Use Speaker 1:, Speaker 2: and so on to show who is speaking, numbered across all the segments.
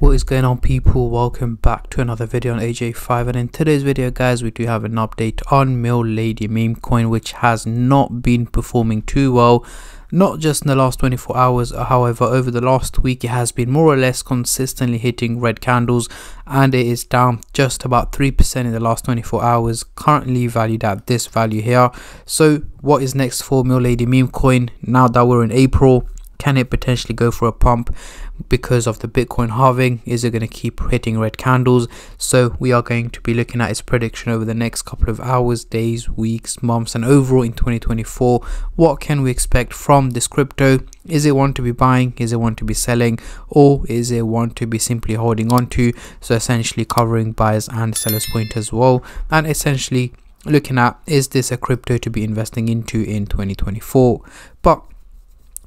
Speaker 1: What is going on, people? Welcome back to another video on AJ5, and in today's video guys we do have an update on Milady meme coin, which has not been performing too well, not just in the last 24 hours. However, over the last week it has been more or less consistently hitting red candles, and it is down just about 3% in the last 24 hours, currently valued at this value here. So what is next for Milady meme coin now that we're in April? Can it potentially go for a pump because of the Bitcoin halving? Is it going to keep hitting red candles? So we are going to be looking at its prediction over the next couple of hours, days, weeks, months, and overall in 2024. What can we expect from this crypto? Is it one to be buying? Is it one to be selling? Or is it one to be simply holding on to? So essentially covering buyers and sellers point as well, and essentially looking at, is this a crypto to be investing into in 2024? But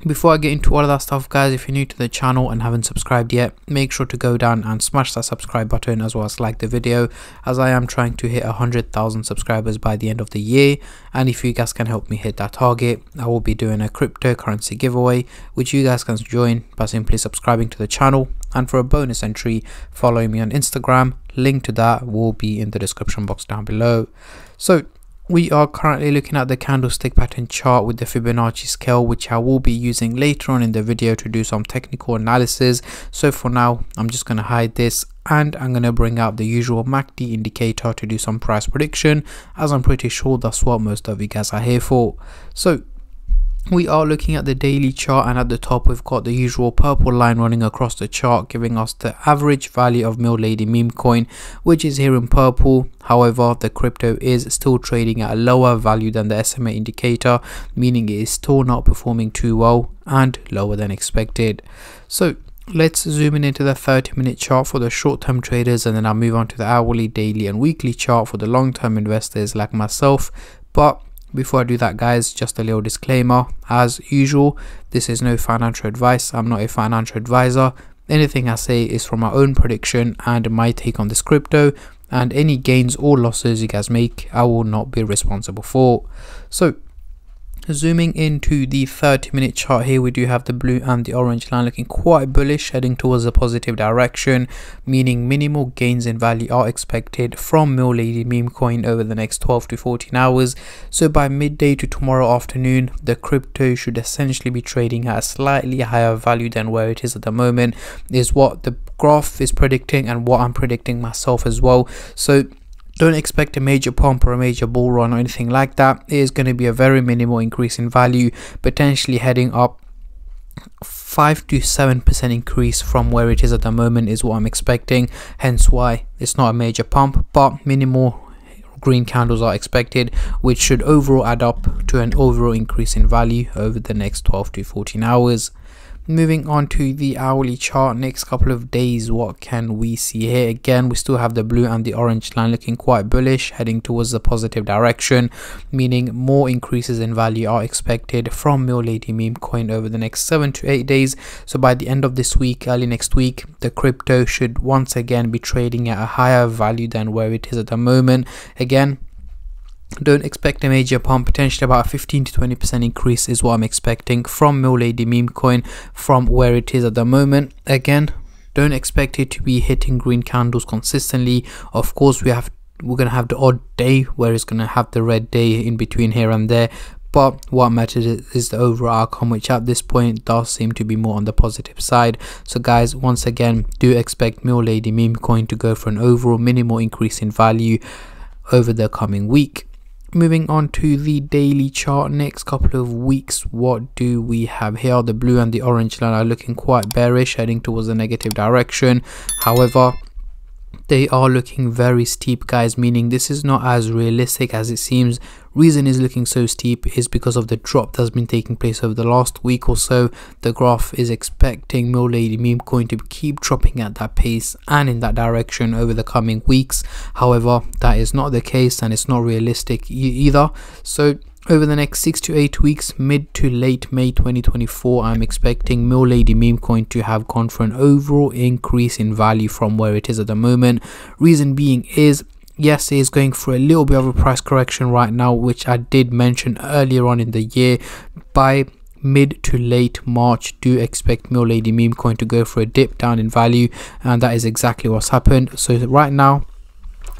Speaker 1: before I get into all of that stuff guys, if you're new to the channel and haven't subscribed yet, make sure to go down and smash that subscribe button, as well as like the video, as I am trying to hit 100,000 subscribers by the end of the year. And if you guys can help me hit that target, I will be doing a cryptocurrency giveaway, which you guys can join by simply subscribing to the channel. And for a bonus entry, following me on Instagram. Link to that will be in the description box down below. So we are currently looking at the candlestick pattern chart with the Fibonacci scale, which I will be using later on in the video to do some technical analysis. So for now, I'm just going to hide this, and I'm going to bring out the usual MACD indicator to do some price prediction, as I'm pretty sure that's what most of you guys are here for. So we are looking at the daily chart, and at the top we've got the usual purple line running across the chart, giving us the average value of Milady meme coin, which is here in purple. However, the crypto is still trading at a lower value than the SMA indicator, meaning it is still not performing too well and lower than expected. So let's zoom in into the 30-minute chart for the short-term traders, and then I'll move on to the hourly, daily, and weekly chart for the long-term investors like myself. But before I do that guys, just a little disclaimer. As usual, this is no financial advice. I'm not a financial advisor. Anything I say is from my own prediction and my take on this crypto, and any gains or losses you guys make, I will not be responsible for. So zooming into the 30-minute chart here, we do have the blue and the orange line looking quite bullish, heading towards a positive direction, meaning minimal gains in value are expected from Milady meme coin over the next 12 to 14 hours. So by midday to tomorrow afternoon, the crypto should essentially be trading at a slightly higher value than where it is at the moment, is what the graph is predicting and what I'm predicting myself as well. So don't expect a major pump or a major bull run or anything like that. It is going to be a very minimal increase in value, potentially heading up 5 to 7% increase from where it is at the moment is what I'm expecting. Hence why it's not a major pump, but minimal green candles are expected, which should overall add up to an overall increase in value over the next 12 to 14 hours. Moving on to the hourly chart, next couple of days, what can we see here? Again, we still have the blue and the orange line looking quite bullish, heading towards the positive direction, meaning more increases in value are expected from Milady meme coin over the next 7 to 8 days. So by the end of this week, early next week, the crypto should once again be trading at a higher value than where it is at the moment. Again, don't expect a major pump. Potentially about a 15 to 20% increase is what I'm expecting from Milady meme coin from where it is at the moment. Again, don't expect it to be hitting green candles consistently. Of course, we're gonna have the odd day where it's gonna have the red day in between here and there, but what matters is the overall outcome, which at this point does seem to be more on the positive side. So guys, once again, do expect Milady meme coin to go for an overall minimal increase in value over the coming week. Moving on to the daily chart, next couple of weeks, what do we have here? The blue and the orange line are looking quite bearish, heading towards the negative direction. However, they are looking very steep guys, meaning this is not as realistic as it seems. Reason is looking so steep is because of the drop that's been taking place over the last week or so. The graph is expecting Milady meme coin to keep dropping at that pace and in that direction over the coming weeks. However, that is not the case, and it's not realistic either. So over the next 6 to 8 weeks, mid to late May 2024, I'm expecting Milady meme coin to have gone for an overall increase in value from where it is at the moment. Reason being is, yes, it is going for a little bit of a price correction right now, which I did mention earlier on in the year. By mid to late March, do expect Milady meme coin to go for a dip down in value, and that is exactly what's happened. So right now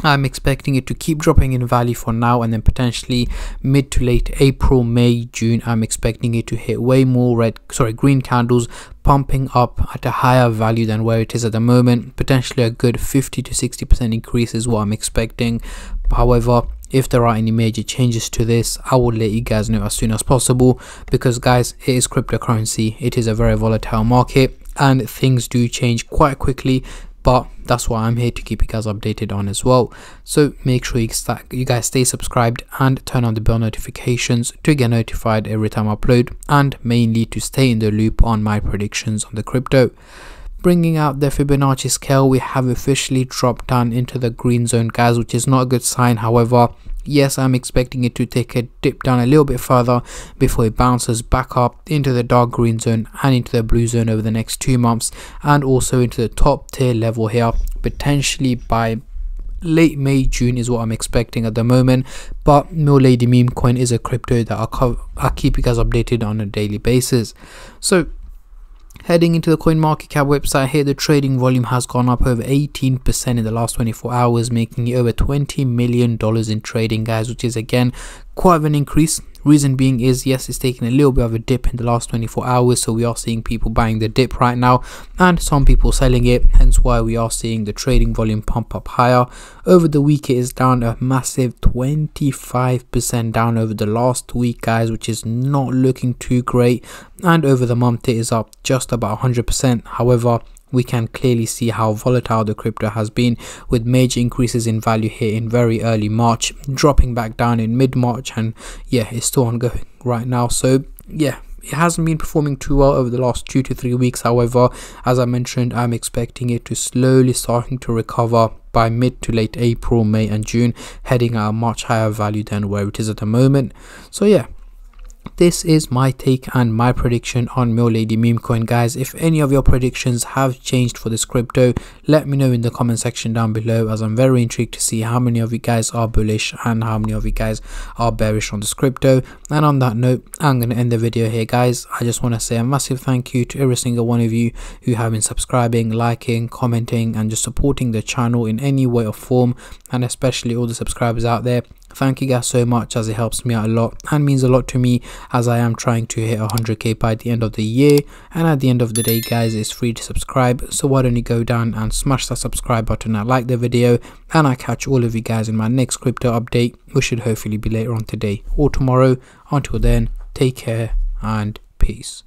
Speaker 1: I'm expecting it to keep dropping in value for now, and then potentially mid to late April, May, June, I'm expecting it to hit way more green candles, pumping up at a higher value than where it is at the moment. Potentially a good 50 to 60% increase is what I'm expecting. However, if there are any major changes to this, I will let you guys know as soon as possible, because guys, it is cryptocurrency. It is a very volatile market and things do change quite quickly, but that's why I'm here to keep you guys updated on as well. So make sure you guys stay subscribed and turn on the bell notifications to get notified every time I upload, and mainly to stay in the loop on my predictions on the crypto. Bringing out the Fibonacci scale, we have officially dropped down into the green zone, guys, which is not a good sign. However, yes, I'm expecting it to take a dip down a little bit further before it bounces back up into the dark green zone and into the blue zone over the next 2 months, and also into the top tier level here, potentially by late May, June is what I'm expecting at the moment. But Milady meme coin is a crypto that I'll keep you guys updated on a daily basis. So heading into the CoinMarketCap website here, the trading volume has gone up over 18% in the last 24 hours, making it over $20 million in trading, guys, which is again quite an increase. Reason being is, yes, it's taken a little bit of a dip in the last 24 hours, so we are seeing people buying the dip right now and some people selling it, hence why we are seeing the trading volume pump up higher. Over the week it is down a massive 25% down over the last week, guys, which is not looking too great, and over the month it is up just about 100%. However, we can clearly see how volatile the crypto has been, with major increases in value here in very early March, dropping back down in mid-March, and yeah, it's still ongoing right now. So yeah, it hasn't been performing too well over the last 2 to 3 weeks. However, as I mentioned, I'm expecting it to slowly starting to recover by mid to late April, May and June, heading at a much higher value than where it is at the moment. So yeah, this is my take and my prediction on Milady meme coin, guys. If any of your predictions have changed for this crypto, let me know in the comment section down below, as I'm very intrigued to see how many of you guys are bullish and how many of you guys are bearish on this crypto. And on that note, I'm going to end the video here, guys. I just want to say a massive thank you to every single one of you who have been subscribing, liking, commenting and just supporting the channel in any way or form, and especially all the subscribers out there. Thank you guys so much, as it helps me out a lot and means a lot to me, as I am trying to hit 100k by the end of the year. And at the end of the day, guys, it's free to subscribe, so why don't you go down and smash that subscribe button and like the video, and I catch all of you guys in my next crypto update, which should hopefully be later on today or tomorrow. Until then, take care and peace.